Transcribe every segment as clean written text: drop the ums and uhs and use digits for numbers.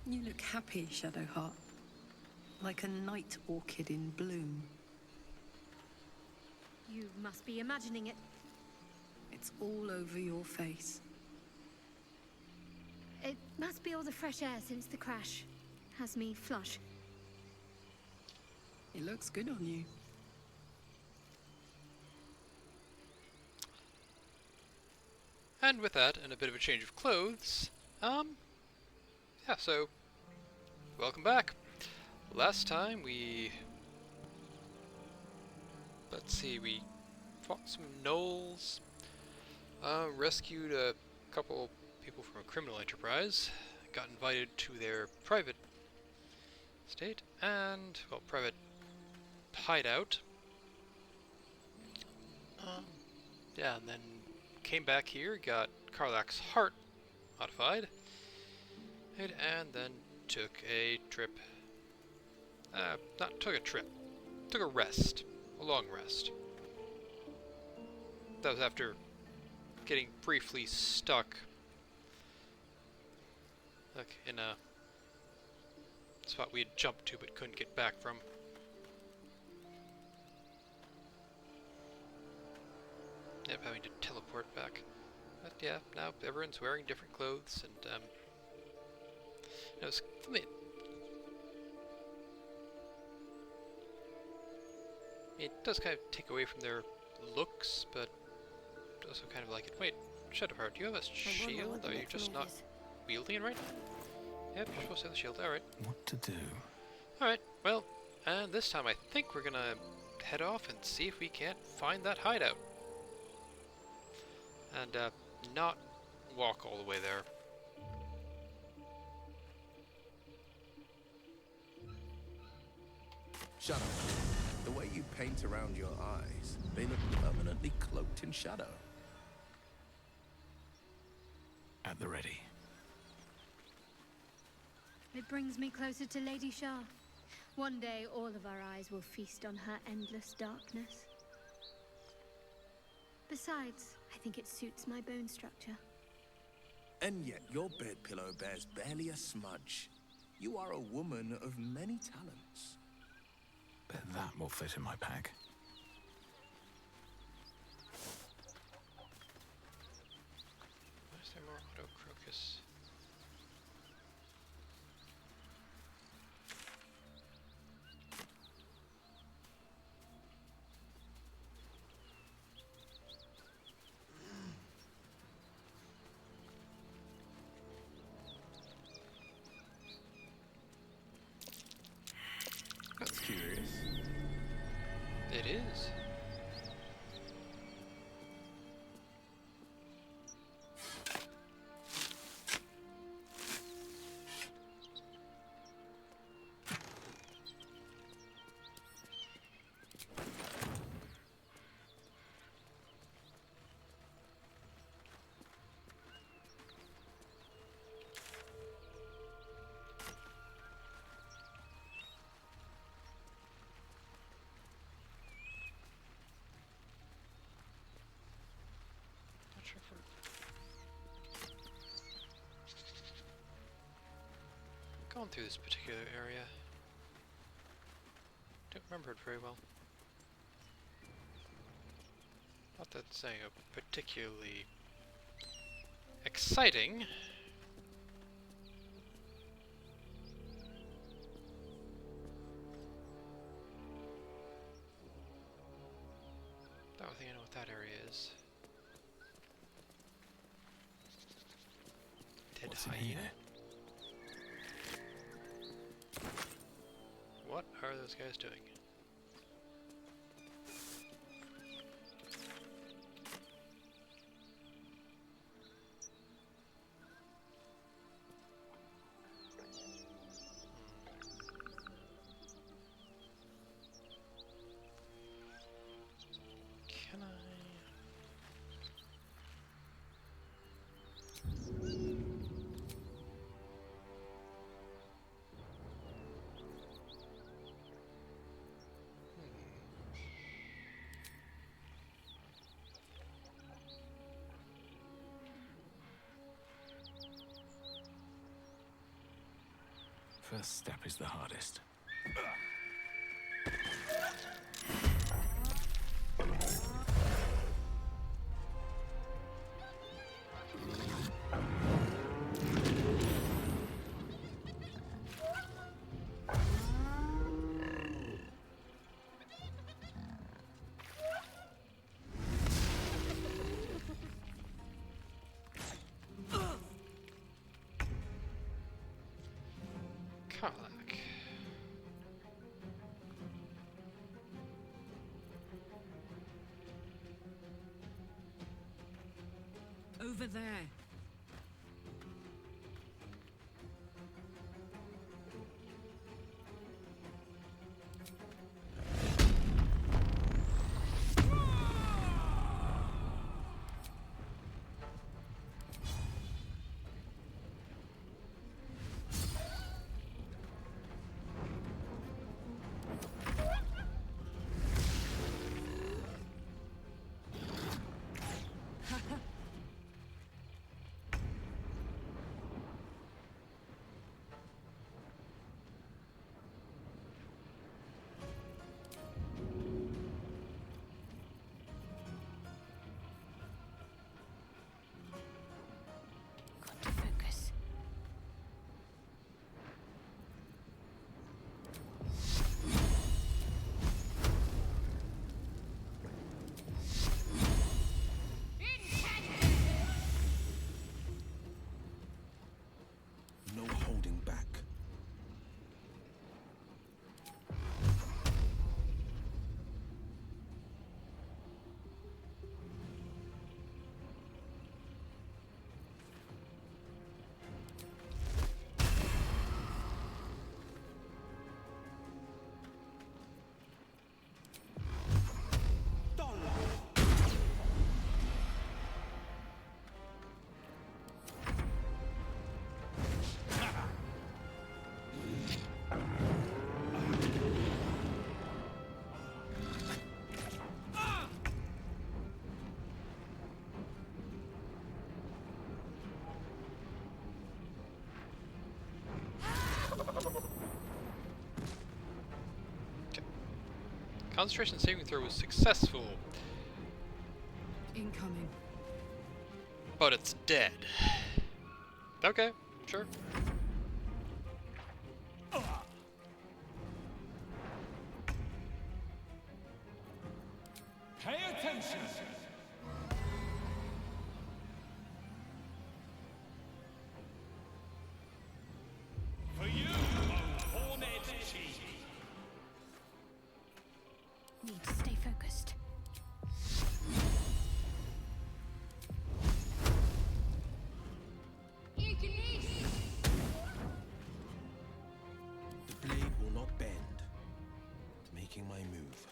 You look happy, Shadowheart. Like a night orchid in bloom. You must be imagining it. It's all over your face. It must be all the fresh air since the crash. Has me flush. It looks good on you. And with that, and a bit of a change of clothes, yeah, so, welcome back. Last time we fought some gnolls, rescued a couple people from a criminal enterprise, got invited to their private estate, and, well, private hideout. Yeah, and then came back here, got Karlach's heart modified, and then took a trip. Not took a trip. Took a rest. A long rest. That was after getting briefly stuck, like, in a spot we had jumped to but couldn't get back from. Yep, having to teleport back. But yeah, now everyone's wearing different clothes, and it was it does kind of take away from their looks, but also kind of like it. Wait, Shadowheart, do you have a shield? Are you just not wielding it right? Yep, you're supposed to have the shield. Alright. What to do? Alright, well, and this time I think we're gonna head off and see if we can't find that hideout. And, not walk all the way there. Shut up. The way you paint around your eyes, they look permanently cloaked in shadow. At the ready. It brings me closer to Lady Shah. One day, all of our eyes will feast on her endless darkness. Besides, I think it suits my bone structure. And yet your bed pillow bears barely a smudge. You are a woman of many talents. Bet that will fit in my pack. Why is there more auto crocus? That's curious. It is. Not sure if we're going through this particular area. Don't remember it very well. Not that it's saying a particularly exciting. I don't think I know what that area is. Dead What's in hyena. here? What are those guys doing? Can I? First step is the hardest. Karlach. Over there. Got to focus. No holding back. Concentration saving throw was successful, Incoming. but it's dead. Okay, sure. Pay attention! For you, O horned chief! Need to stay focused. The blade will not bend. Making my move.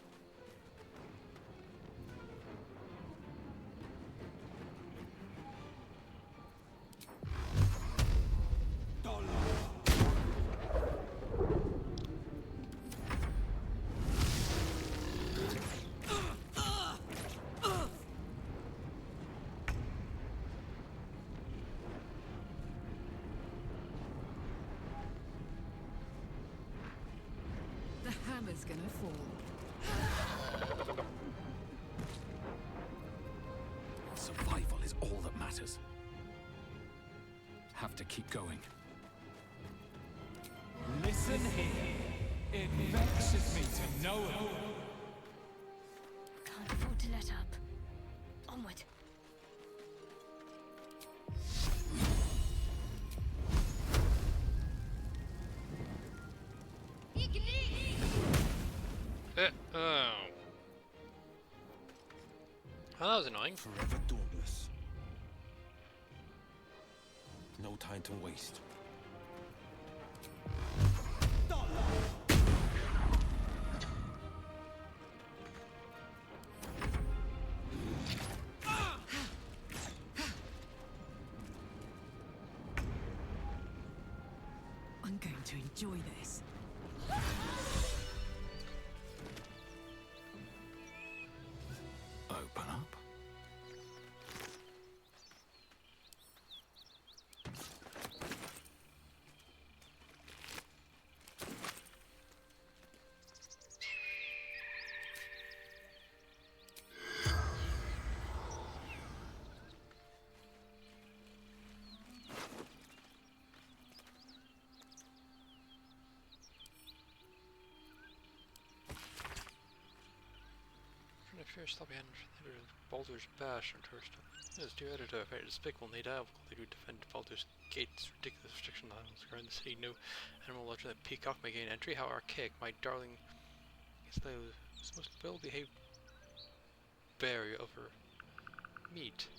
The hammer's gonna fall. Survival is all that matters. Have to keep going. Listen here. It vexes me to know it. Can't afford to let up. Onward. Oh. Oh, that was annoying. Forever dauntless. No time to waste. I'm going to enjoy this. Open up. Fierce sloppy hand Baldur's Bash and cursed. As dear editor, I find it despicable and diabolical they do defend Baldur's Gate's ridiculous restriction on animals around the city. No animal larger than a peacock may gain entry. How archaic, my darling is the most well-behaved bear over meat.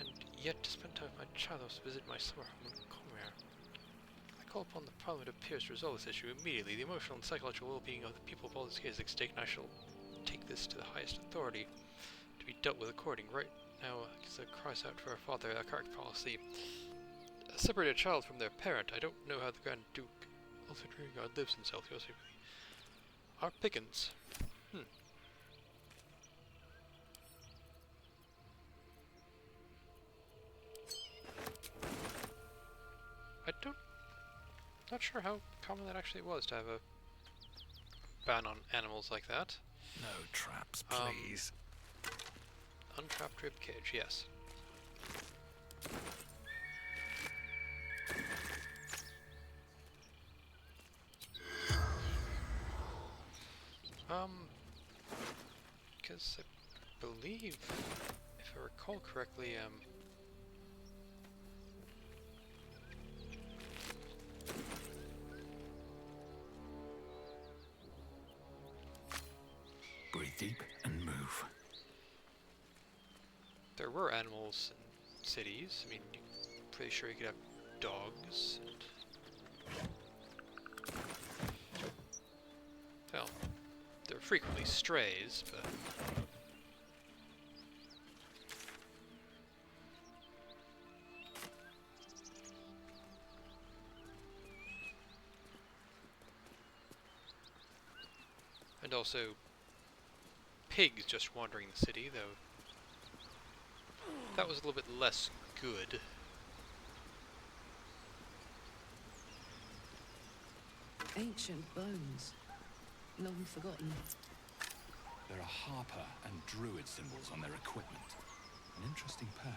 And yet to spend time with my child, I must visit my summer home in Comer. I call upon the Parliament of Peers to resolve this issue immediately. The emotional and psychological well-being of the people of Baldur's Gate is at stake, and I shall take this to the highest authority to be dealt with according. Right now, Kisa cries out for her father, a correct policy. Separate a child from their parent. I don't know how the Grand Duke Ulfredringard lives in South Yossi. Our Pickens. Not sure how common that actually was to have a ban on animals like that. No traps, please. Untrapped rib cage, yes. Because I believe, if I recall correctly, Breathe deep and move. there were animals in cities. I mean, pretty sure you could have dogs and... Well, they're frequently strays, but... And also, pigs just wandering the city, though that was a little bit less good. Ancient bones. Long forgotten. There are harper and druid symbols on their equipment. An interesting pair.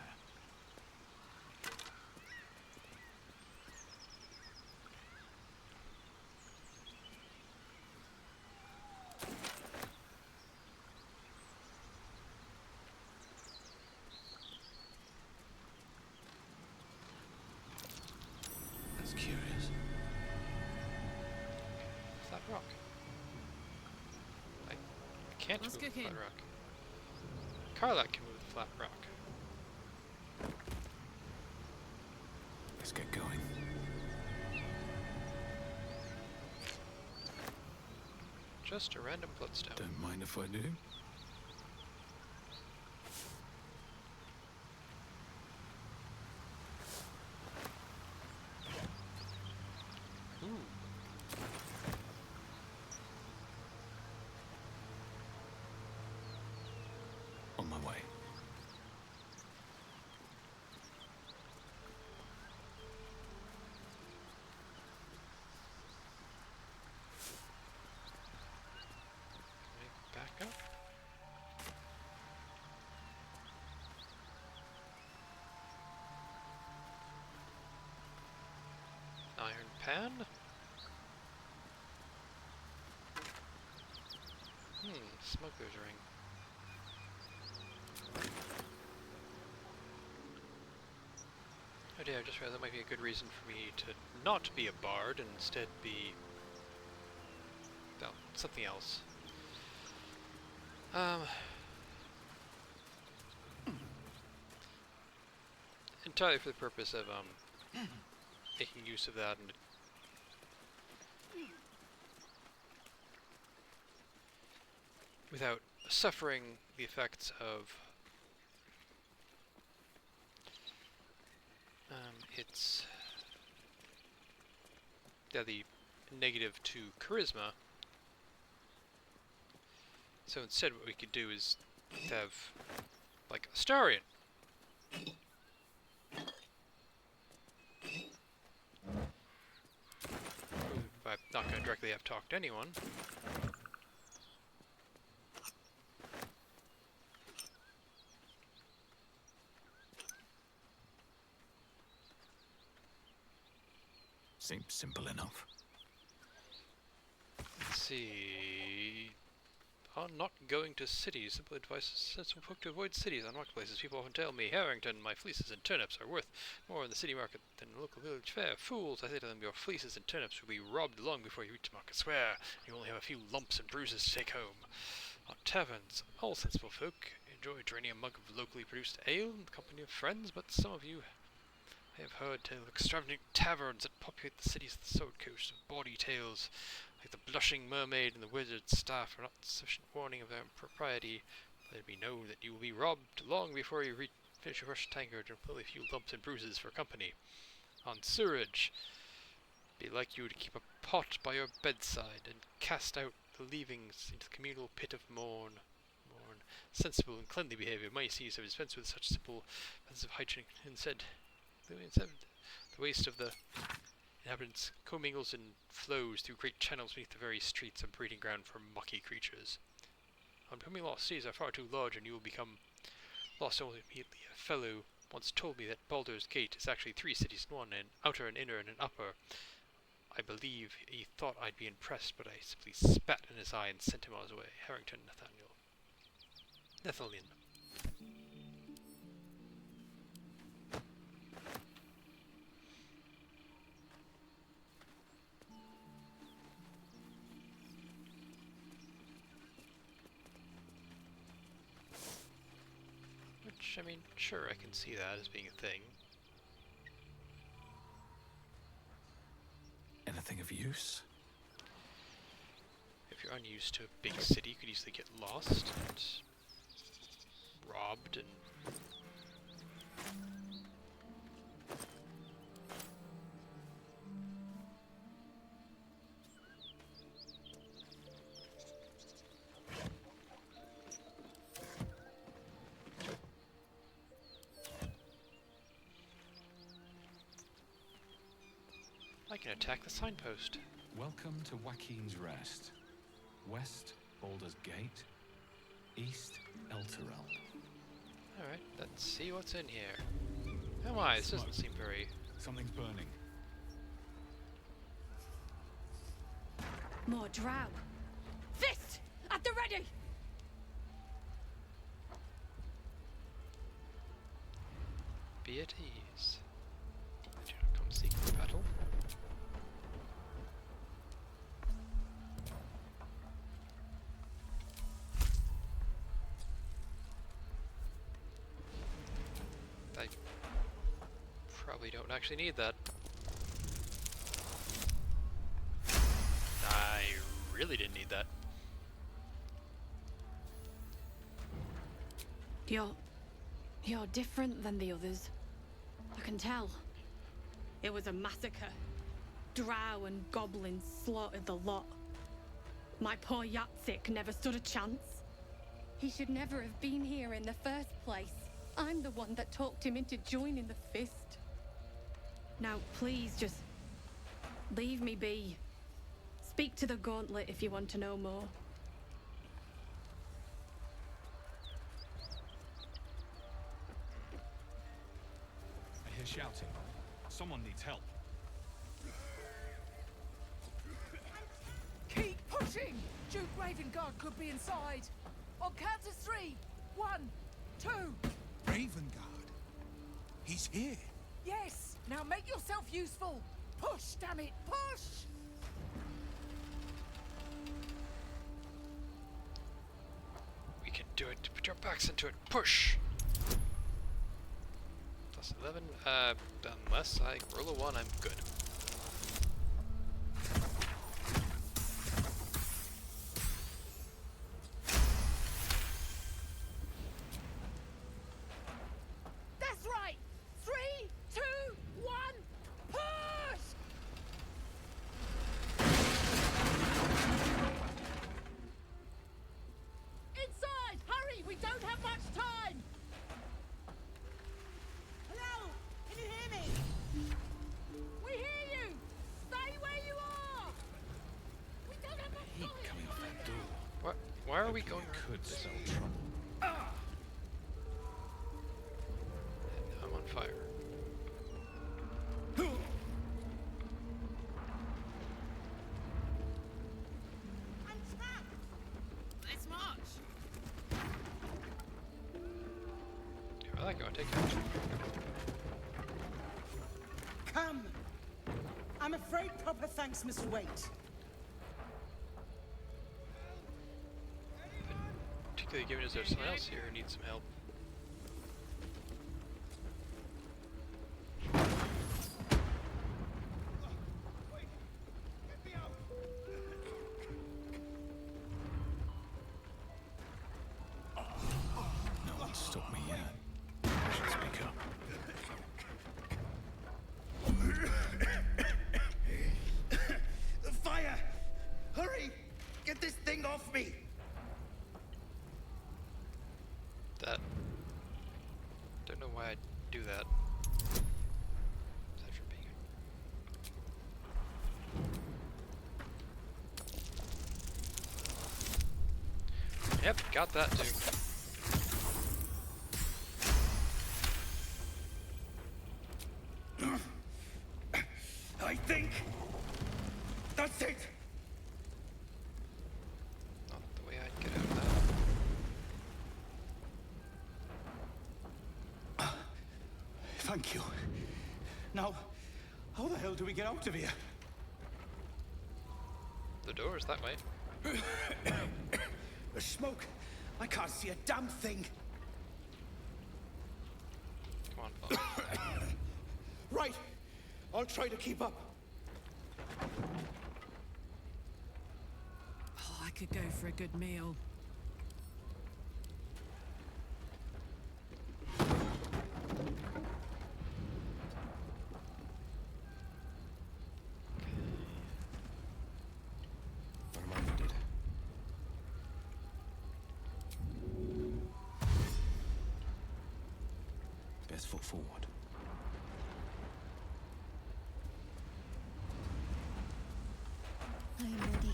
That's curious. Flat rock. I can't Let's move go the flat in. rock. Karlak can move the flat rock. Let's get going. Just a random bloodstone. Don't mind if I do. Ooh. On my way. Back up. Iron pan. Smuggler's ring. Oh dear, I just realized that might be a good reason for me to not be a bard and instead be... well, something else. Entirely for the purpose of making use of that and without suffering the effects of its the negative to charisma. So instead what we could do is have like Astarion. I'm not going to directly have talked to anyone. Seems simple enough. Let's see. on not going to cities. Simple advice is sensible folk to avoid cities and marketplaces. People often tell me, Harrington, my fleeces and turnips are worth more in the city market than the local village fair. Fools, I say to them, your fleeces and turnips will be robbed long before you reach Market Square. You only have a few lumps and bruises to take home. Our taverns, all sensible folk, enjoy draining a mug of locally produced ale in the company of friends, but some of you, I have heard tell of extravagant taverns that populate the cities of the Sword Coast, of bawdy tales like the Blushing Mermaid and the Wizard's Staff are not sufficient warning of their impropriety. Let me know that you will be robbed long before you finish your first tankard and fill a few lumps and bruises for company. On sewerage, be like you to keep a pot by your bedside and cast out the leavings into the communal pit of morn. Sensible and cleanly behaviour. My seas have dispensed with such simple methods of hygiene. Instead, the waste of the inhabitants commingles and flows through great channels beneath the very streets, a breeding ground for mucky creatures. On becoming lost, cities are far too large, and you will become lost only immediately. A fellow once told me that Baldur's Gate is actually 3 cities in one, an outer, an inner, and an upper. I believe he thought I'd be impressed, but I simply spat in his eye and sent him on his way. Harrington Nathaniel. Which, I mean, sure, I can see that as being a thing. Anything of use? If you're unused to a big city, you could easily get lost and robbed and... I can attack the signpost. Welcome to Joaquin's Rest. West, Baldur's Gate. East, Elturel. Alright, let's see what's in here. Oh my, this doesn't seem very... Something's burning. More drow. Fist! At the ready! Be at ease. Do not come seek the battle. I probably don't actually need that. I really didn't need that. You're different than the others. I can tell. It was a massacre. Drow and goblins slaughtered the lot. My poor Yatsik never stood a chance. He should never have been here in the first place. I'm the one that talked him into joining the Fist. Now, please, just leave me be. Speak to the Gauntlet if you want to know more. I hear shouting. Someone needs help. Keep pushing! Duke Ravengard could be inside. On count of 3. 1, 2. Ravengard? He's here. Yes! Now make yourself useful! Push, damn it! Push! We can do it. Put your backs into it. Push! Plus 11. Unless I roll a 1, I'm good. That's right! 3, 2, 1, push! Inside! Hurry! We don't have much time! Hello? Can you hear me? We hear you! Stay where you are! We don't have much Heat time! coming off that door. What? Why are we Hoping going it around could this? spell trouble. I'm on fire. I'm trapped! Let's march! take out. Come! I'm afraid proper thanks must wait. Particularly given is there someone else here who needs some help. No one stopped me yet. I should speak up. Fire! Hurry! Get this thing off me! That. Don't know why I'd do that. Aside from being Yep, got that too. I think that's it. Not the way I'd get out of that. Thank you. Now, how the hell do we get out of here? The door's that way. The smoke. I can't see a damn thing. Come on, Paul. Right. I'll try to keep up. Oh, I could go for a good meal. Where am I needed? Best foot forward. I am ready.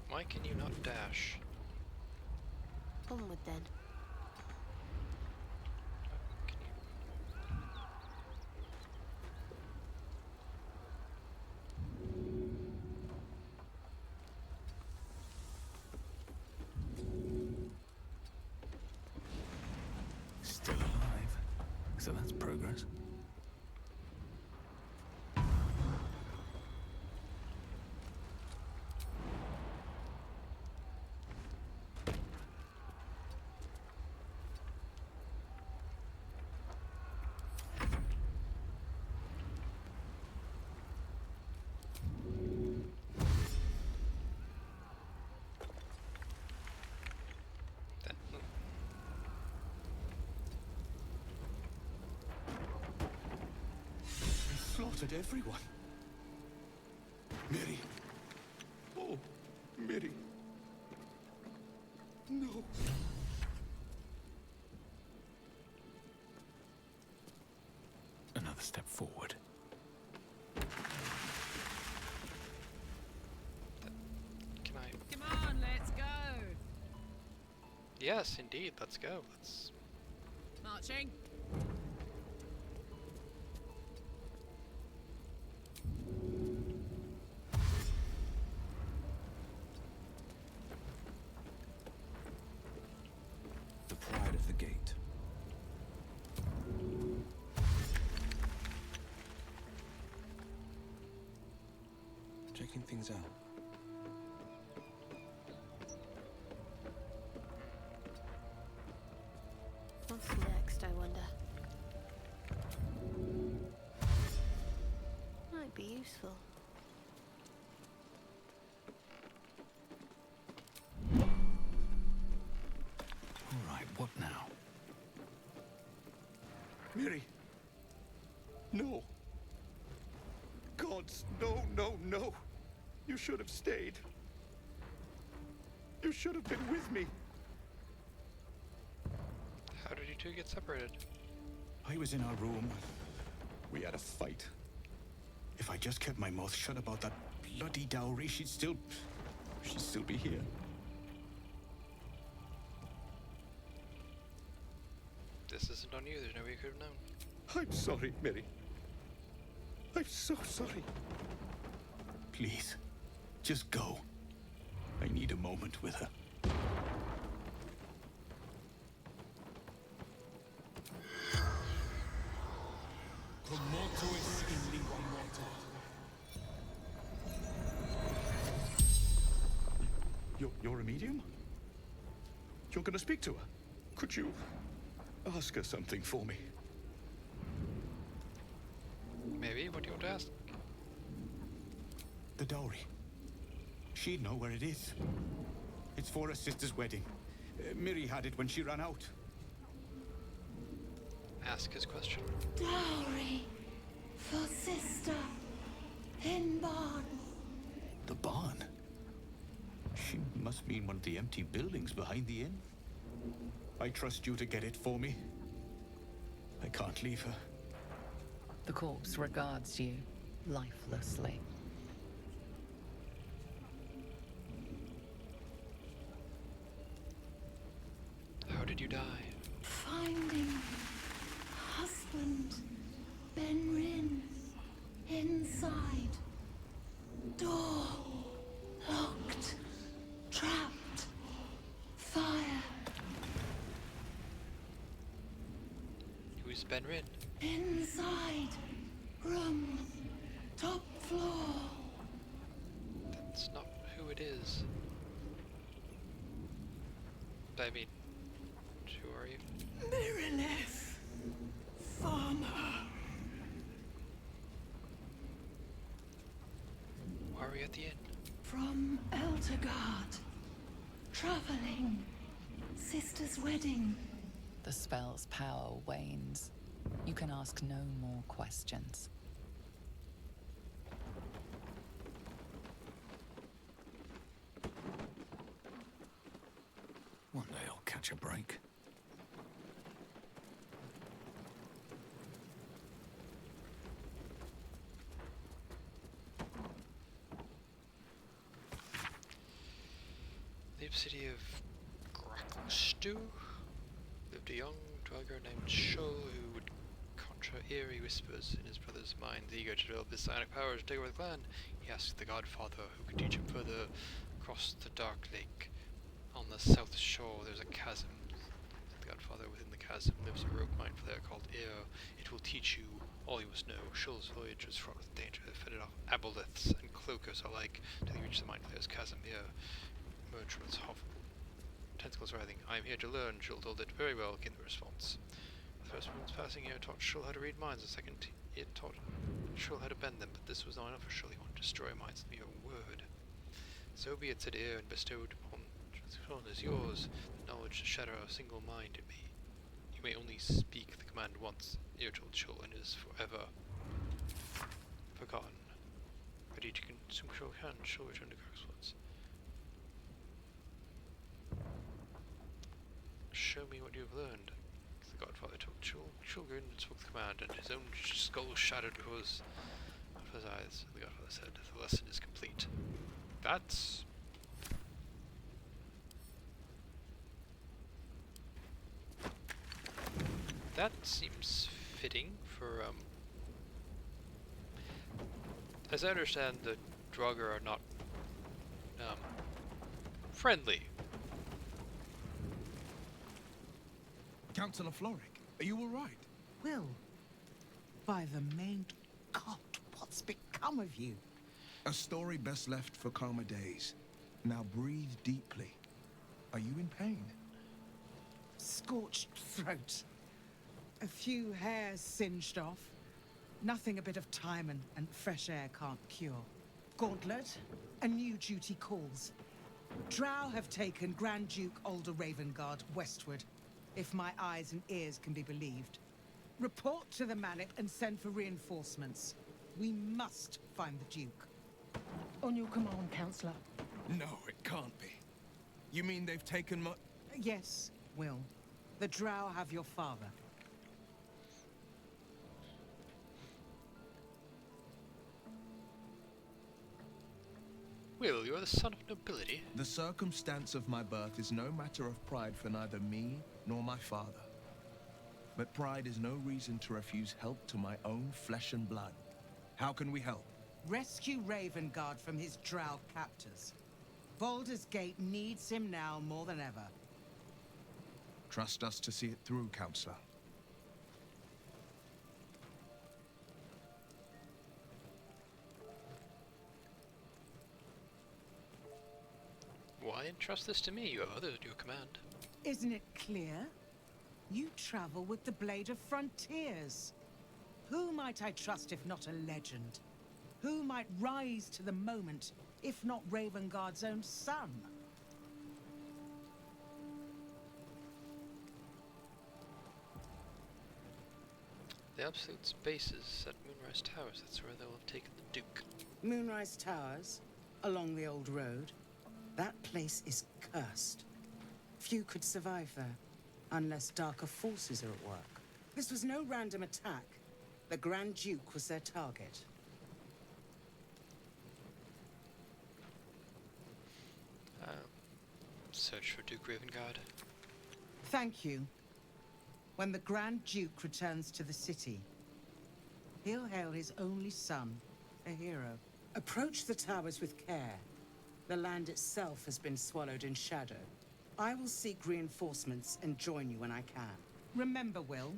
Why can you not dash? Onward then. Can you? Still alive. So that's progress. That, They slaughtered everyone. Mary. Oh, Mary. No. Another step forward. can I? Come on, let's go. Yes, indeed. Let's go. Let's. Marching. The pride of the gate. Checking things out. What's next, I wonder? Might be useful. All right, what now? Mary. No. Gods, no, no, no. You should have stayed. You should have been with me. How did you two get separated? I was in our room. We had a fight. If I just kept my mouth shut about that bloody dowry, she'd still be here. This isn't on you. There's no way you could have known. I'm sorry, Mary. I'm so sorry. Please, just go. I need a moment with her. Promotuis in lingua morta. You're a medium? You're gonna speak to her? Could you ask her something for me? Maybe. What do you want to ask? The dowry. She'd know where it is. It's for her sister's wedding. Miri had it when she ran out. Ask his question. Dowry for sister in barn. The barn? She must mean one of the empty buildings behind the inn. I trust you to get it for me. I can't leave her. The corpse regards you lifelessly. How did you die? Finding husband Benrin inside. Door locked. Trapped. Fire. Who's Benrin? Inside. Room. Top floor. That's not who it is. I mean, who are you? Mirilith. Farmer. Why are we at the inn? From Eldergard. Traveling. Sister's wedding. The spell's power wanes. You can ask no more questions. One day I'll catch a break. The city of Gracklstew lived a young dweller named Shull who would conjure eerie whispers in his brother's mind. Eager to develop his psionic powers to take over the clan, he asked the Godfather who could teach him further. Across the dark lake on the south shore there's a chasm. The Godfather, within the chasm lives a rogue mind flayer called Eir. It will teach you all you must know. Shull's voyage was fraught with danger. They fended off aboleths and cloakers alike till he reached the mind flayer's chasm. Eir emerged from its hovel, tentacles writhing. "I am here to learn," Shull told it. "Very well," came the response. The first moment's passing, Eir taught Shull how to read minds. The second, it taught Shull how to bend them, but this was not enough for Shull. He wanted to destroy minds with mere word. "So be it," said Eir, and bestowed upon Shull is yours the knowledge to shatter a single mind in me. You may only speak the command once, Eir told Shull, and it is forever forgotten. Ready to consume Shull can, Shull returned to Cragswoods. "Show me what you have learned," the Godfather told Shull. Shull grinned and spoke the command, and his own skull shattered before his eyes. The Godfather said, "The lesson is complete." That's... that seems fitting for, as I understand, the Draugr are not, friendly. Councillor Floric, are you all right? Will, by the main God, what's become of you? A story best left for calmer days. Now breathe deeply. Are you in pain? Scorched throat. A few hairs singed off. Nothing a bit of time and fresh air can't cure. Gauntlet, a new duty calls. Drow have taken Grand Duke Older Ravengard westward, if my eyes and ears can be believed. Report to the Manip and send for reinforcements. We must find the Duke. On your command, Councillor. No, it can't be. You mean they've taken my... Yes, Will. The Drow have your father. Will, you are the son of nobility. The circumstance of my birth is no matter of pride for neither me nor my father. But pride is no reason to refuse help to my own flesh and blood. How can we help? Rescue Ravengard from his Drow captors. Baldur's Gate needs him now more than ever. Trust us to see it through, Counselor. entrust this to me. You have others at your command. Isn't it clear? You travel with the Blade of Frontiers. Who might I trust if not a legend? Who might rise to the moment if not Ravengard's own son? The Absolute's base is at Moonrise Towers. That's where they'll have taken the Duke. Moonrise Towers, along the old road. That place is cursed. Few could survive there, unless darker forces are at work. This was no random attack. The Grand Duke was their target. Search for Duke Ravengard. Thank you. When the Grand Duke returns to the city, he'll hail his only son, a hero. Approach the towers with care. The land itself has been swallowed in shadow. I will seek reinforcements and join you when I can. Remember, Will,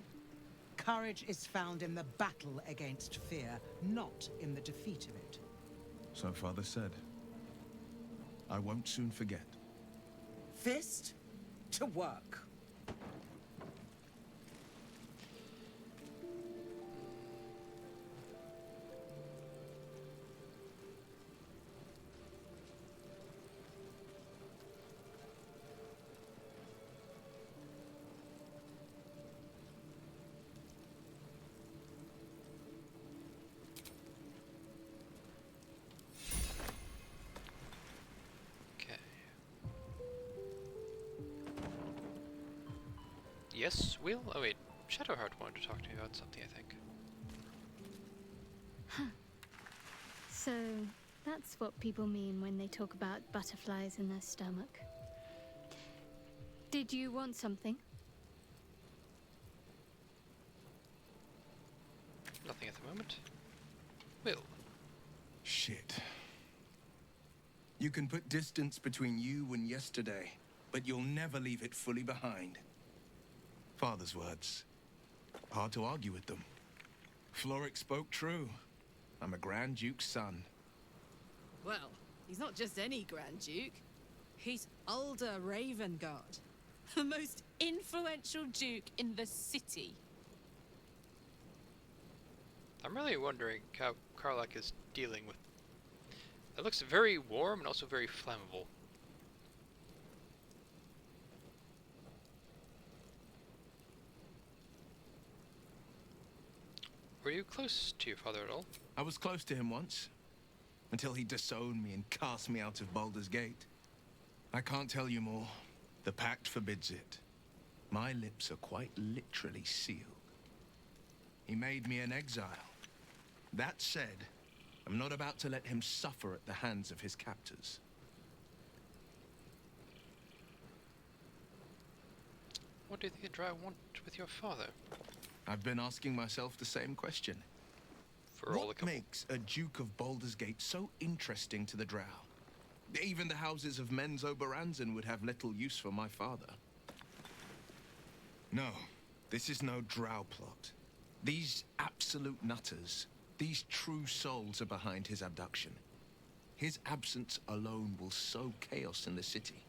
courage is found in the battle against fear, not in the defeat of it. So Father said. I won't soon forget. Fist to work. Okay. Yes, Will? Oh wait, Shadowheart wanted to talk to me about something, I think. So, that's what people mean when they talk about butterflies in their stomach. Did you want something? Nothing at the moment. Will. Shit. You can put distance between you and yesterday, but you'll never leave it fully behind. Father's words. Hard to argue with them. Floric spoke true. I'm a Grand Duke's son. Well, he's not just any Grand Duke. He's Ulder Ravengard, the most influential Duke in the city. I'm really wondering how Karlach is dealing with... It looks very warm and also very flammable. Were you close to your father at all? I was close to him once, until he disowned me and cast me out of Baldur's Gate. I can't tell you more. The pact forbids it. My lips are quite literally sealed. He made me an exile. That said, I'm not about to let him suffer at the hands of his captors. What do you think the Drow want with your father? I've been asking myself the same question. For all the What makes a Duke of Baldur's Gate so interesting to the Drow? Even the houses of Menzo Baranzan would have little use for my father. No, this is no Drow plot. These absolute nutters, these true souls are behind his abduction. His absence alone will sow chaos in the city.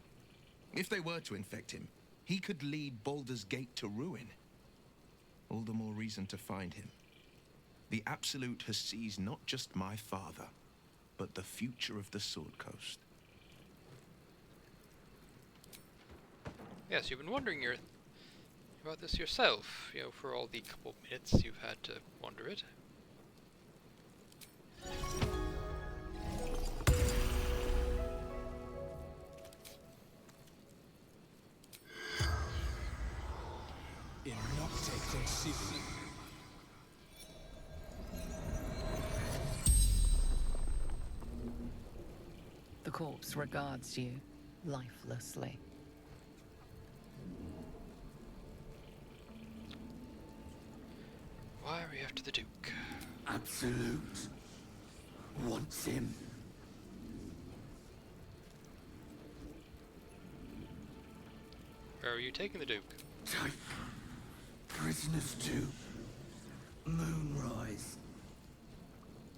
If they were to infect him, he could lead Baldur's Gate to ruin. All the more reason to find him. The Absolute has seized not just my father, but the future of the Sword Coast. Yes, you've been wondering about this yourself, you know, for all the couple minutes you've had to wonder it. In Nocte Conceiving. The corpse regards you lifelessly. Why are we after the Duke? Absolute wants him. Where are you taking the Duke? Take prisoners to Moonrise.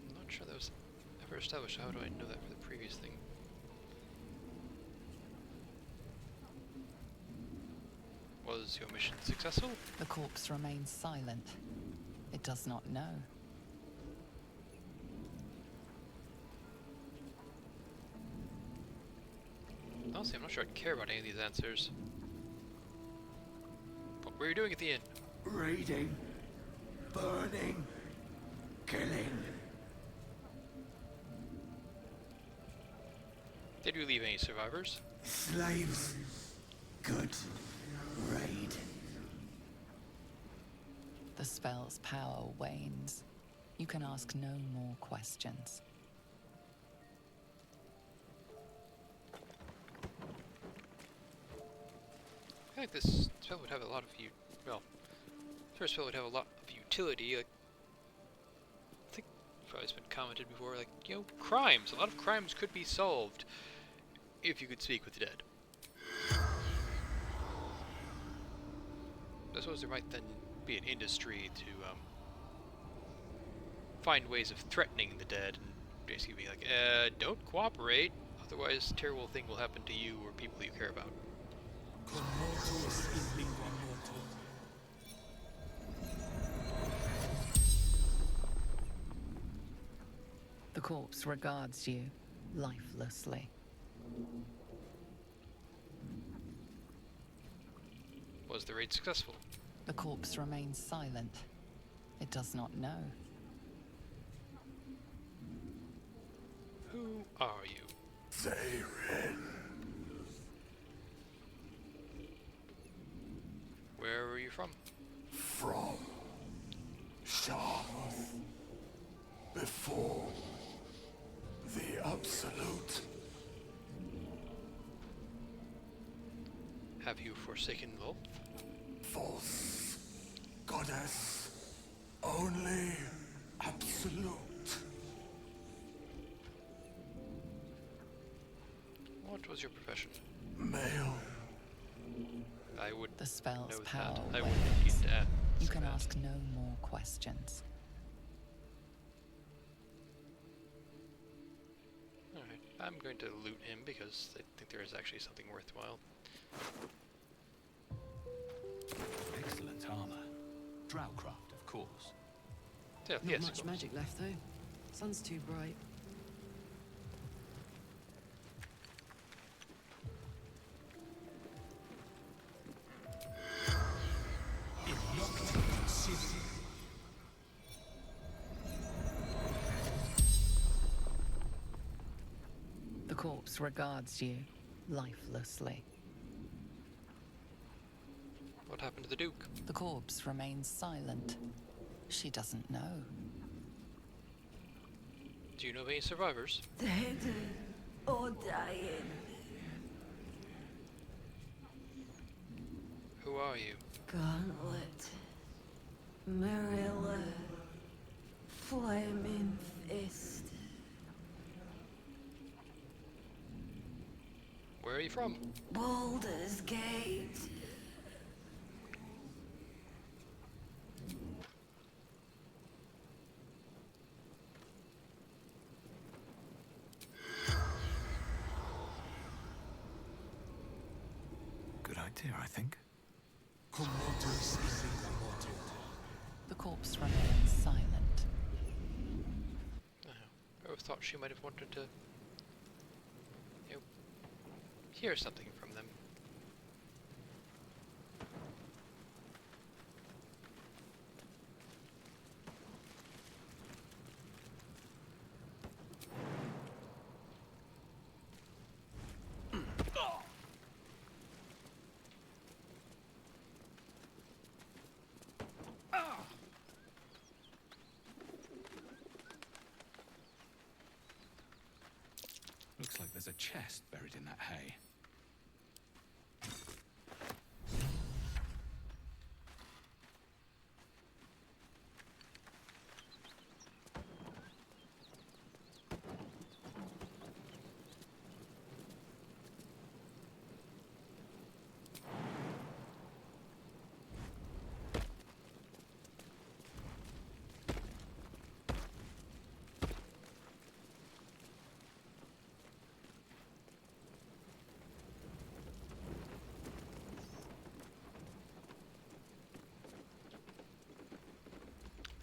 I'm not sure that was ever established. How do I know that for the previous thing? Was your mission successful? The corpse remains silent. It does not know. Honestly, I'm not sure I'd care about any of these answers. What were you doing at the inn? Raiding. Burning. Killing. Did you leave any survivors? Slaves. Good. Raid. The spell's power wanes. You can ask no more questions. I feel like this spell would have a lot of first spell would have a lot of utility. Like, I think probably it's been commented before. Like, crimes. A lot of crimes could be solved if you could speak with the dead. I suppose there might then be an industry to find ways of threatening the dead and basically be like, don't cooperate, otherwise a terrible thing will happen to you or people you care about. The corpse regards you lifelessly. Was the raid successful? The corpse remains silent. It does not know. Who are you? Zarin. Where are you from? From Sharmuth. Before the Absolute. Have you forsaken Lolth? False goddess. Only Absolute. What was your profession? Male. I would The spell's know power that. I wanes. would need to ask You can that. ask no more questions. Alright, I'm going to loot him because I think there is actually something worthwhile. Excellent armor. Drowcraft, of course. Yeah, Not yes, much of course. magic left, though. Sun's too bright. The corpse regards you lifelessly. What happened to the Duke? The corpse remains silent. She doesn't know. Do you know of any survivors? Dead or dying. Who are you? Gauntlet. Marilla. Flaming Fist. Where are you from? Baldur's Gate. Good idea, I think. The corpse remains silent. I always thought she might have wanted to hear something from them. Looks like there's a chest buried in that hay.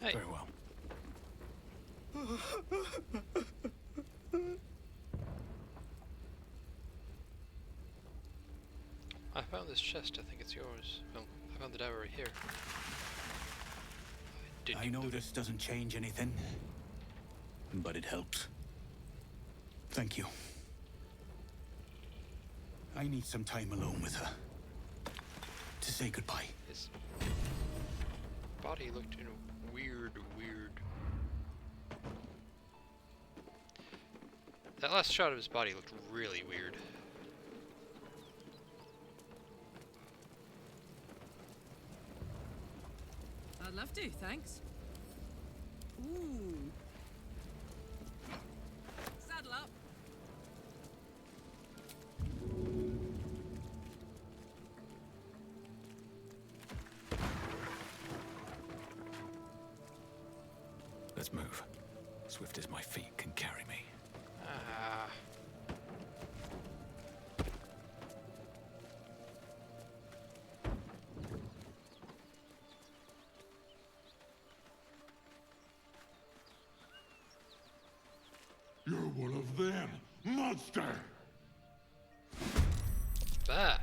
Hey. Very well. I found this chest. I think it's yours. Well, I found the dagger right here. I know this doesn't change anything, but it helps. Thank you. I need some time alone with her to say goodbye. His body looked, weird. That last shot of his body looked really weird. I'd love to, thanks. Ooh. Saddle up. Let's move. Swift as my feet can carry me. Ah. You're one of them, monster! Bah.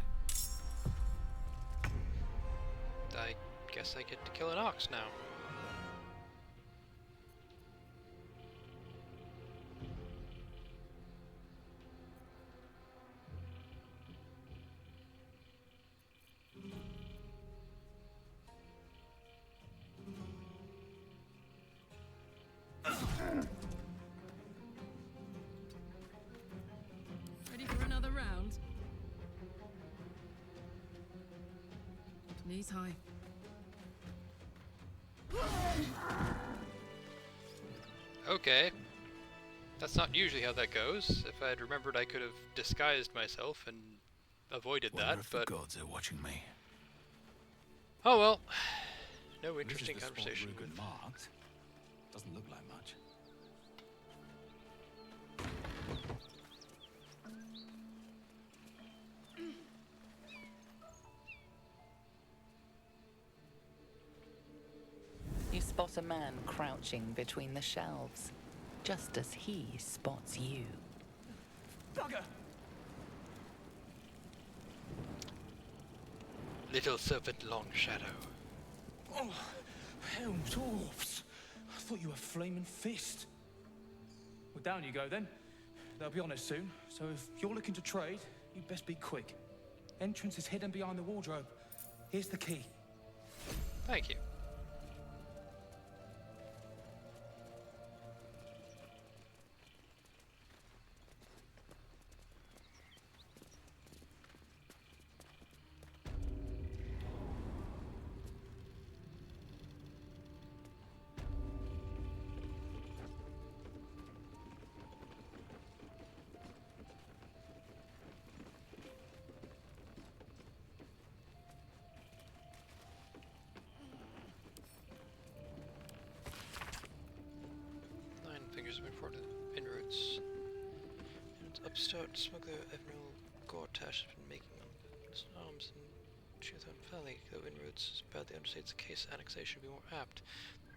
I guess I get to kill an ox now. Ready for another round? Knees high. Okay. That's not usually how that goes. If I had remembered, I could have disguised myself and avoided Wonder that, if but... the gods are watching me. Oh well. No This is interesting the spot conversation. Rugen marked. Doesn't look like much. You spot a man crouching between the shelves, just as he spots you. Bugger! Little serpent, long shadow. Oh, hell, dwarfs! I thought you were Flaming Fist. Well, down you go then. They'll be on us soon, so if you're looking to trade, you'd best be quick. Entrance is hidden behind the wardrobe. Here's the key. Thank you. Inroads. And upstart smuggler Emerald Gortash has been making arms in Chiltham Valley, though Inroads badly understates the case. Annexation would be more apt.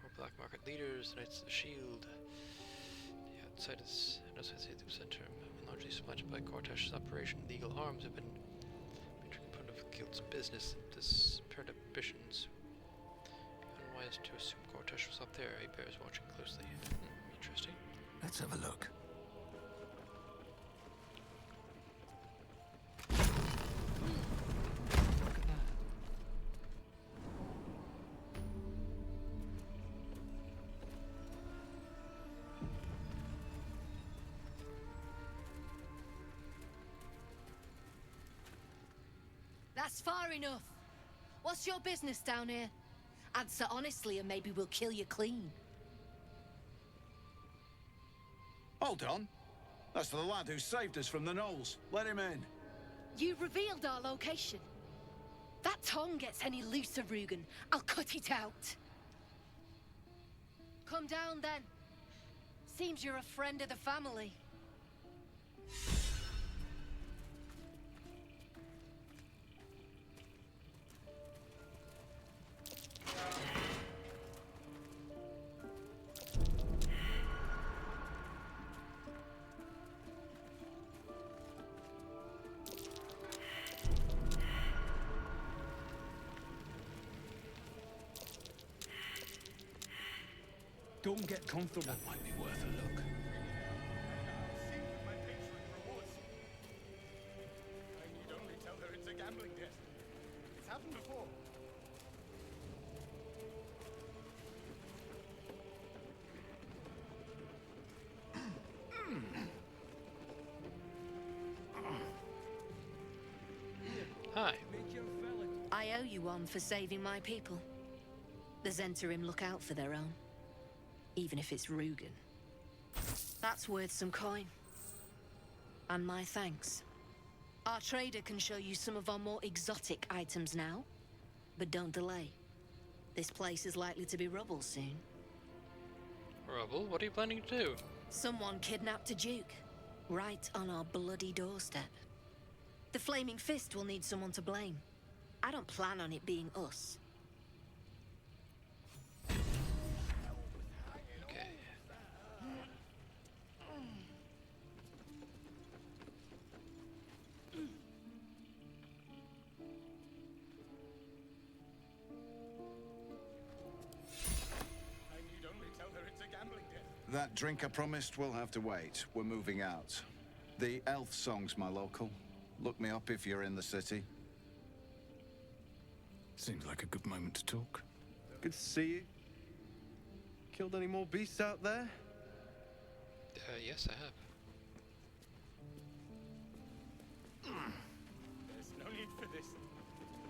More black market leaders, the Knights of the Shield. The outside is the center, and largely supplanted by Gortash's operation. Legal arms have been a major component of the guild's business. This apparent ambitions. Unwise to assume Gortash was up there. He bears watching closely. Interesting. Let's have a look. That's far enough. What's your business down here? Answer honestly and maybe we'll kill you clean. Hold on. That's the lad who saved us from the gnolls. Let him in. You revealed our location. That tongue gets any looser, Rugen, I'll cut it out. Come down then. Seems you're a friend of the family. Go and get comfortable. That might be worth a look. I need only tell her it's a gambling debt. It's happened before. Hi. I owe you one for saving my people. The Zentarim look out for their own, even if it's Rugen. That's worth some coin. And my thanks. Our trader can show you some of our more exotic items now, but don't delay. This place is likely to be rubble soon. Rubble? What are you planning to do? Someone kidnapped a duke, right on our bloody doorstep. The Flaming Fist will need someone to blame. I don't plan on it being us. Okay. I need only tell her it's a gambling debt. That drink I promised will have to wait. We're moving out. The elf song's my local. Look me up if you're in the city. Seems like a good moment to talk. Good to see you. Killed any more beasts out there? Yes, I have. There's no need for this.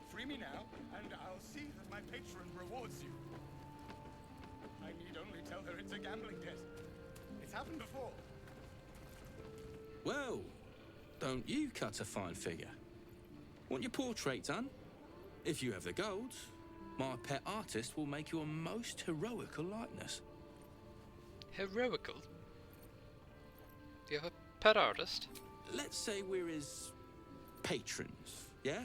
Free me now, and I'll see that my patron rewards you. I need only tell her it's a gambling debt. It's happened before. Well, don't you cut a fine figure? Want your portrait done? If you have the gold, my pet artist will make you a most heroical likeness. Heroical? Do you have a pet artist? Let's say we're his patrons, yeah?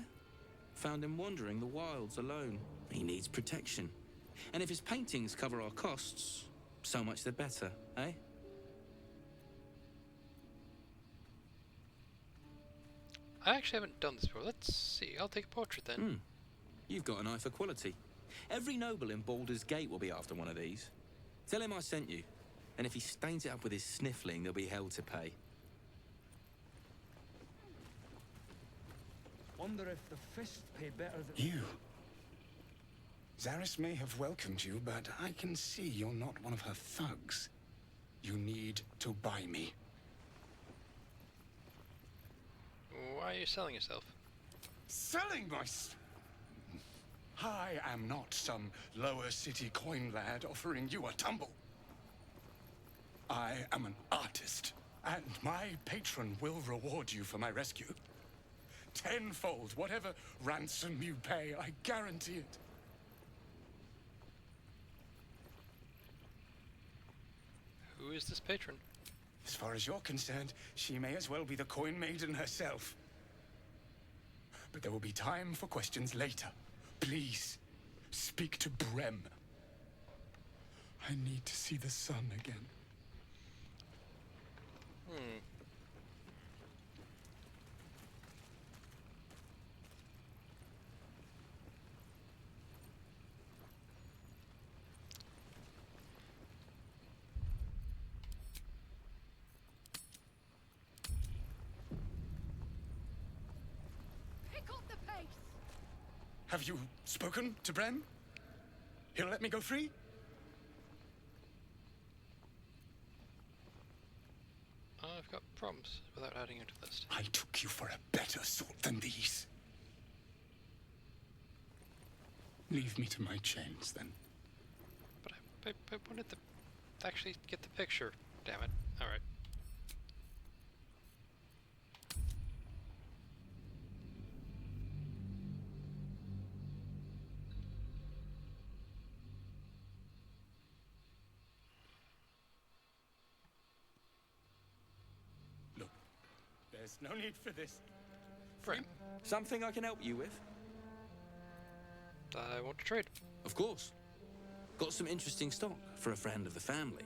Found him wandering the wilds alone. He needs protection. And if his paintings cover our costs, so much the better, eh? I actually haven't done this before. Let's see. I'll take a portrait then. You've got an eye for quality. Every noble in Baldur's Gate will be after one of these. Tell him I sent you. And if he stains it up with his sniffling, there'll be hell to pay. Wonder if the Fist pay better than... You? Zaris may have welcomed you, but I can see you're not one of her thugs. You need to buy me. Why are you selling yourself? Selling I am not some lower city coin lad offering you a tumble. I am an artist, and my patron will reward you for my rescue. Tenfold, whatever ransom you pay, I guarantee it. Who is this patron? As far as you're concerned, she may as well be the coin maiden herself. But there will be time for questions later. Please, speak to Brem. I need to see the sun again. Pick up the pace! Have you spoken to Brem? He'll let me go free? I've got problems without adding you to the list. I took you for a better sort than these. Leave me to my chains, then. But I wanted to actually get the picture. Damn it. Alright. There's no need for this. Frame. Something I can help you with? I want to trade. Of course. Got some interesting stock for a friend of the family.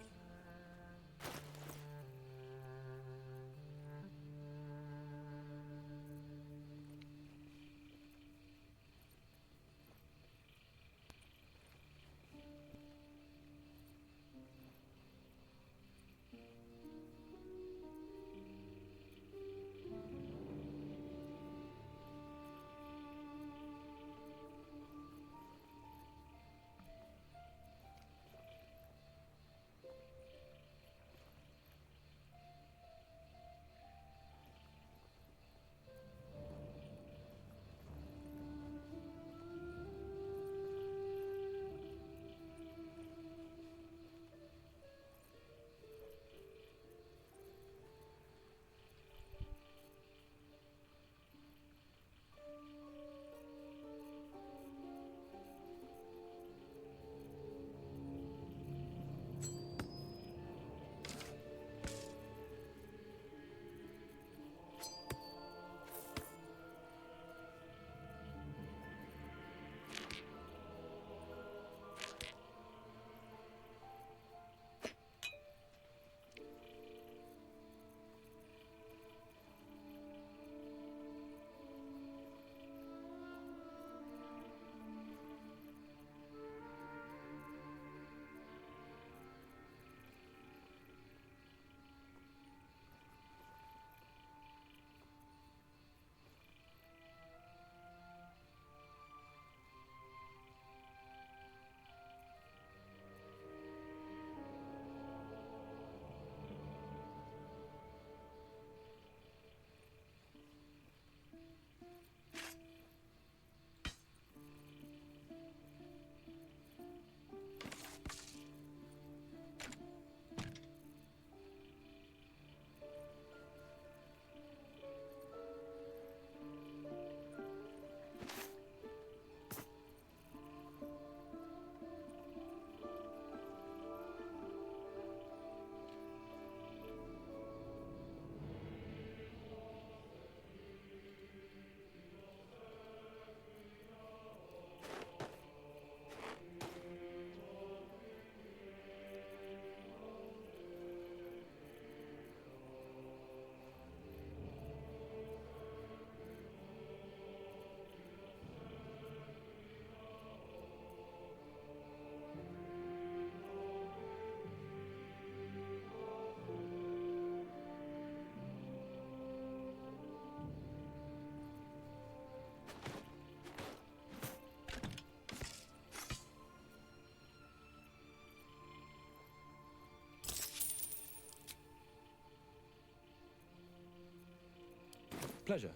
Pleasure.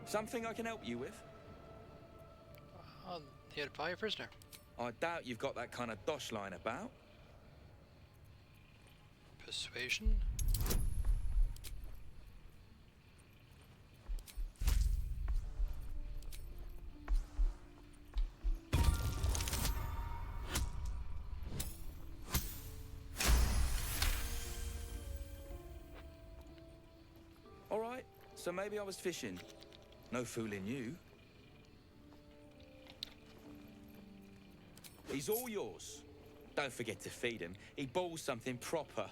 Something I can help you with? I'm here to buy a prisoner. I doubt you've got that kind of dosh line about. Persuasion? All right, so maybe I was fishing. No fooling you. He's all yours. Don't forget to feed him. He balls something proper.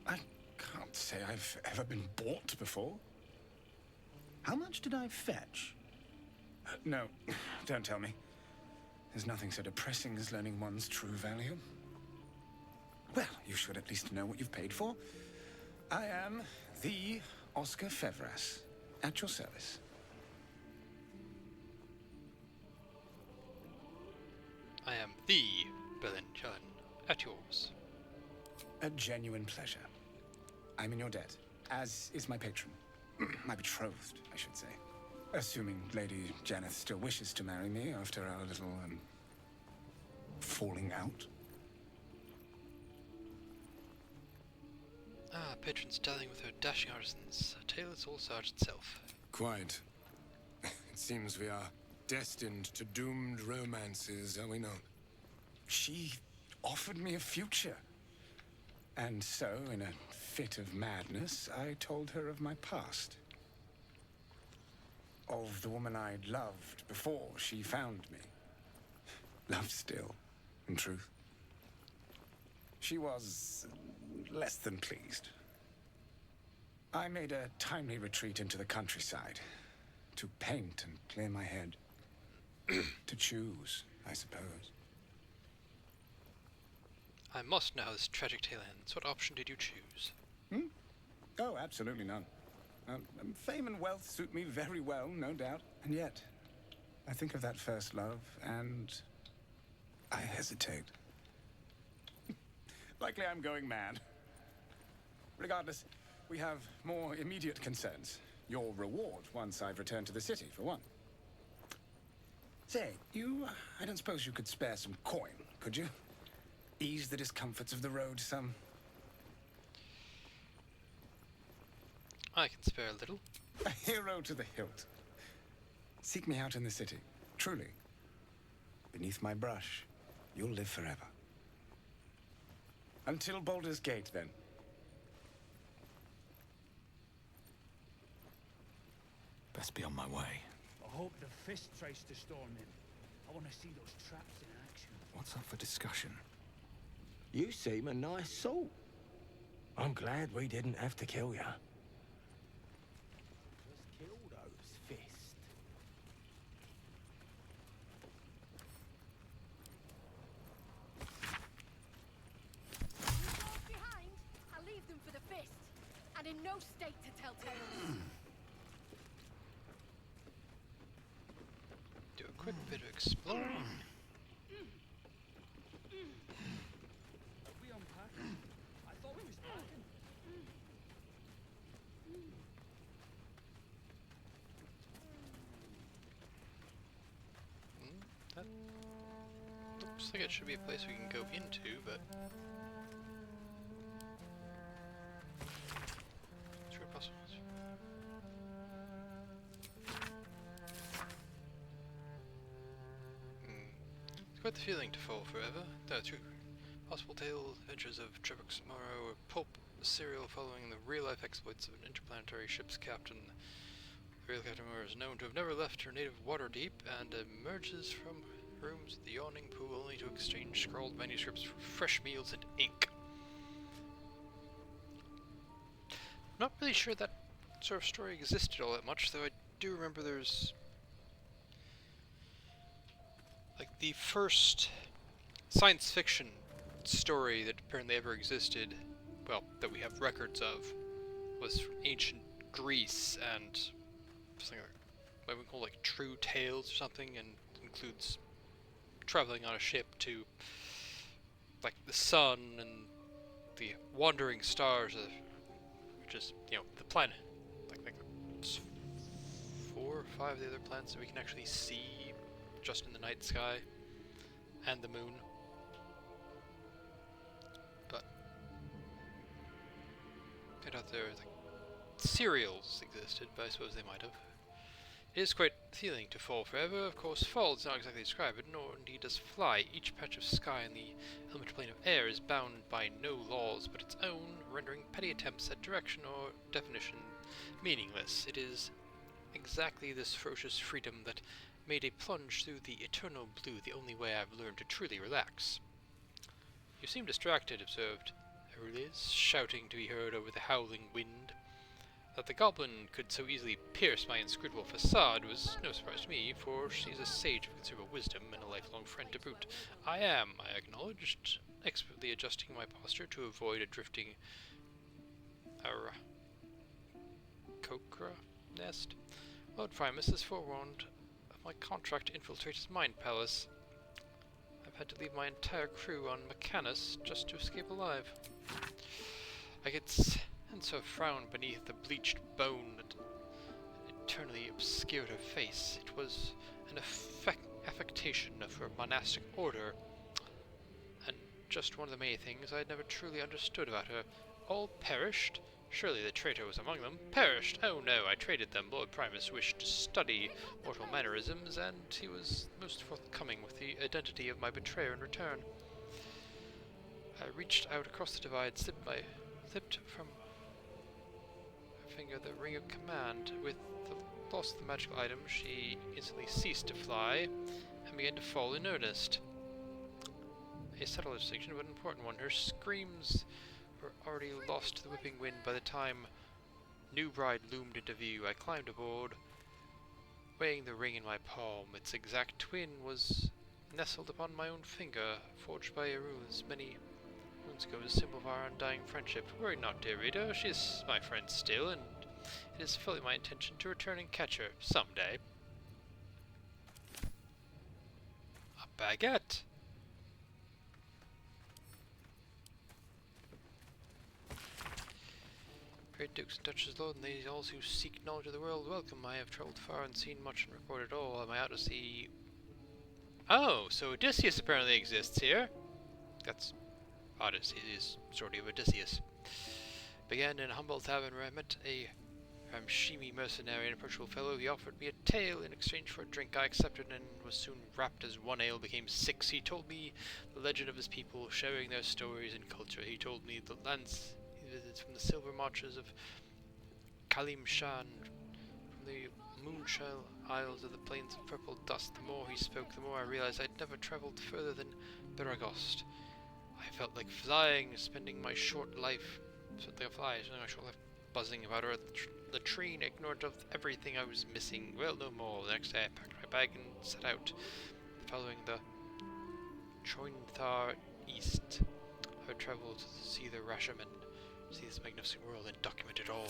I can't say I've ever been bought before. How much did I fetch? No, don't tell me. There's nothing so depressing as learning one's true value. Well, you should at least know what you've paid for. I am the Oscar Fevras, at your service. I am the Berlin John, at yours. A genuine pleasure. I'm in your debt, as is my patron. My betrothed, I should say. Assuming Lady Janeth still wishes to marry me after our little, falling out. Ah, patron's dallying with her dashing artisans. A tale is all Sarge itself. Quite. It seems we are destined to doomed romances, are we not? She offered me a future. And so, in a fit of madness, I told her of my past. Of the woman I'd loved before she found me. Loved still, in truth. She was less than pleased. I made a timely retreat into the countryside. To paint and clear my head. To choose, I suppose. I must know how this tragic tale ends. What option did you choose? Oh, absolutely none. Fame and wealth suit me very well, no doubt. And yet, I think of that first love, and I hesitate. Likely I'm going mad. Regardless, we have more immediate concerns. Your reward once I've returned to the city, for one. Say, I don't suppose you could spare some coin, could you? Ease the discomforts of the road some. I can spare a little. A hero to the hilt. Seek me out in the city, truly. Beneath my brush, you'll live forever. Until Baldur's Gate, then. Best be on my way. I hope the fist tries to storm in. I want to see those traps in action. What's up for discussion? You seem a nice sort. I'm glad we didn't have to kill ya. Just kill those fists. Those behind, I leave them for the fist. And in no state to tell tales. Do a quick bit of exploring. That looks like it should be a place we can go into, but sure possible. It's quite the feeling to fall forever. That's true. Possible tale, adventures of Trebek's Morrow, a pulp serial following the real-life exploits of an interplanetary ship's captain. The real Captain Moore is known to have never left her native Waterdeep and emerges from rooms at the yawning pool only to exchange scrawled manuscripts for fresh meals and ink. Not really sure that sort of story existed all that much, though I do remember there's like the first science fiction story that apparently ever existed, well, that we have records of, was from ancient Greece and something like what we call like true tales or something, and includes traveling on a ship to like the sun and the wandering stars, which is, you know, the planet, like 4 or 5 of the other planets that we can actually see just in the night sky, and the moon. But I doubt there, like, cereals existed, but I suppose they might have. It is quite feeling to fall forever. Of course, fall does not exactly describe it, nor indeed does fly. Each patch of sky in the elemental plane of air is bound by no laws but its own, rendering petty attempts at direction or definition meaningless. It is exactly this ferocious freedom that made a plunge through the eternal blue the only way I've learned to truly relax. You seem distracted, observed Aurelius, shouting to be heard over the howling wind. That the goblin could so easily pierce my inscrutable facade was no surprise to me, for she's a sage of considerable wisdom and a lifelong friend to boot. I acknowledged, expertly adjusting my posture to avoid a drifting cocra nest. Lord Primus has forewarned of my contract to infiltrate his mind palace. I've had to leave my entire crew on Mechanus just to escape alive. I could sense her frown beneath the bleached bone that eternally obscured her face. It was an affectation of her monastic order, and just one of the many things I had never truly understood about her. All perished? Surely the traitor was among them. Perished? Oh no, I traded them. Lord Primus wished to study mortal mannerisms, and he was most forthcoming with the identity of my betrayer in return. I reached out across the divide, slipped from her finger the ring of command. With the loss of the magical item, she instantly ceased to fly, and began to fall in earnest. A subtle distinction, but an important one. Her screams were already lost to the whipping wind by the time new bride loomed into view. I climbed aboard, weighing the ring in my palm. Its exact twin was nestled upon my own finger, forged by Arun's many moons ago as a symbol of our undying friendship. Worry not, dear reader, she is my friend still, and it is fully my intention to return and catch her someday. A baguette! Great dukes and duchesses, lord and ladies, all who seek knowledge of the world, welcome. I have travelled far and seen much and reported all. Am I out to see... Oh, so Odysseus apparently exists here. That's... Odyssey is sort of Odysseus. Began in a humble tavern where I met a Ramshimi mercenary, an approachable fellow. He offered me a tale in exchange for a drink. I accepted and was soon rapt as one ale became 6. He told me the legend of his people, sharing their stories and culture. He told me the lands he visits from the silver marches of Kalimshan, from the Moonshell Isles of the plains of purple dust. The more he spoke, the more I realized I'd never traveled further than Beragost. I felt like flying, spending my short life buzzing about her latrine, ignorant of everything I was missing. Well, no more. The next day I packed my bag and set out, following the Chointhar east. I would travel to see the Rashomon, see this magnificent world, and document it all.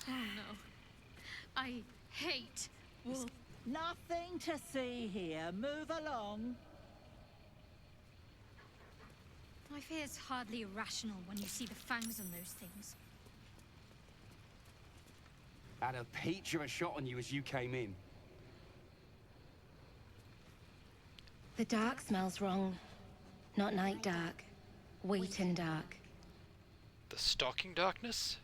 Oh no. I hate wolves. Nothing to see here. Move along. My fear's hardly irrational when you see the fangs on those things. Had a peach of a shot on you as you came in. The dark smells wrong. Not night dark. Wheaten dark. The stalking darkness?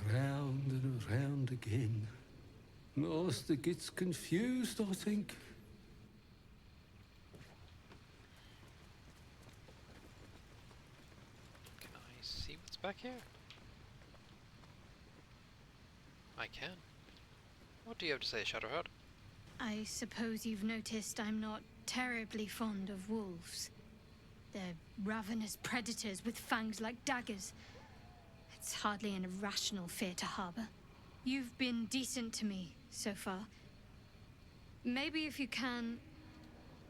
Around and around again. Master gets confused, I think. Can I see what's back here? I can. What do you have to say, Shadowheart? I suppose you've noticed I'm not terribly fond of wolves. They're ravenous predators with fangs like daggers. It's hardly an irrational fear to harbor. You've been decent to me so far. Maybe if you can,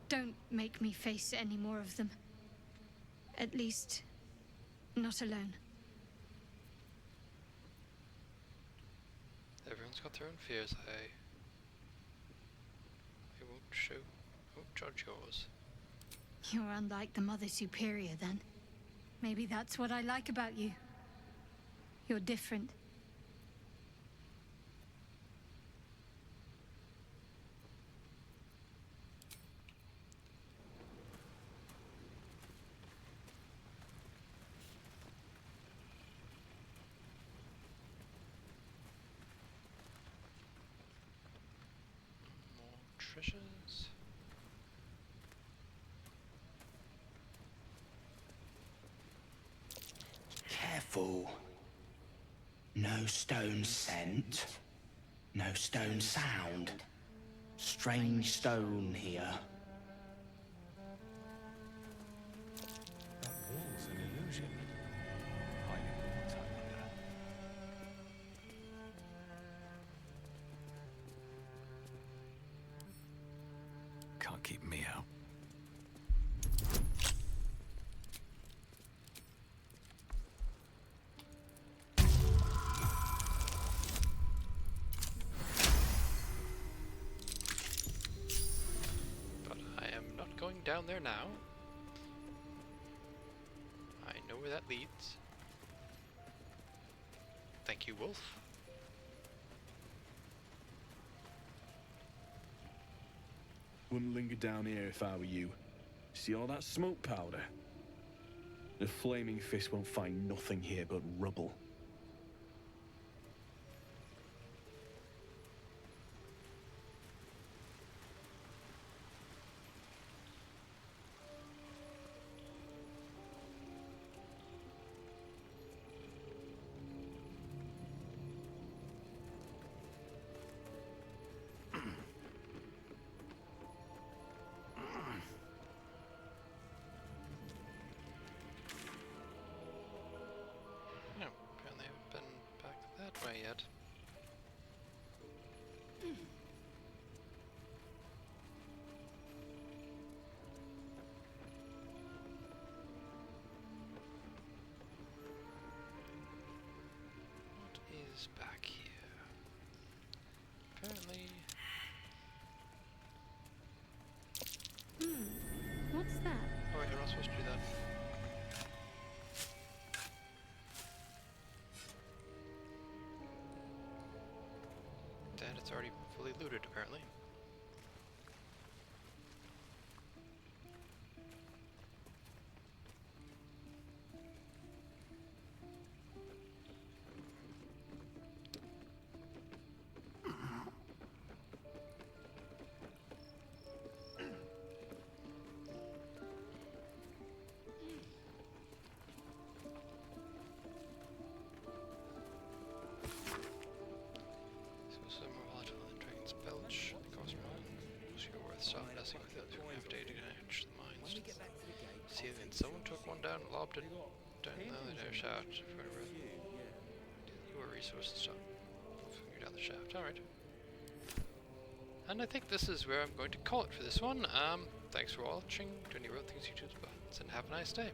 don't make me face any more of them. At least, not alone. Everyone's got their own fears. I won't judge yours. You're unlike the Mother Superior, then. Maybe that's what I like about you. You're different. More treasures. Careful. No stone scent. No stone sound. Strange stone here. That wall's an illusion. Hiding all the time under. Can't keep me out. But I am not going down there now. I know where that leads. Thank you, Wolf. Wouldn't linger down here if I were you. See all that smoke powder? The flaming fist won't find nothing here but rubble. No, apparently I haven't been back that way yet. What is back here? Apparently... What's that? Oh wait, you're not supposed to do that. And it's already fully looted, apparently. So more volatile than Dragon's Belch. Cause you're worth stop messing with it. You have data to catch the mines. See, then someone took one down and lobbed it down the other shaft. You were resource stuff. Figure down the shaft. Alright. And I think this is where I'm going to call it for this one. Thanks for watching. Do any real things, YouTube buttons, and have a nice day.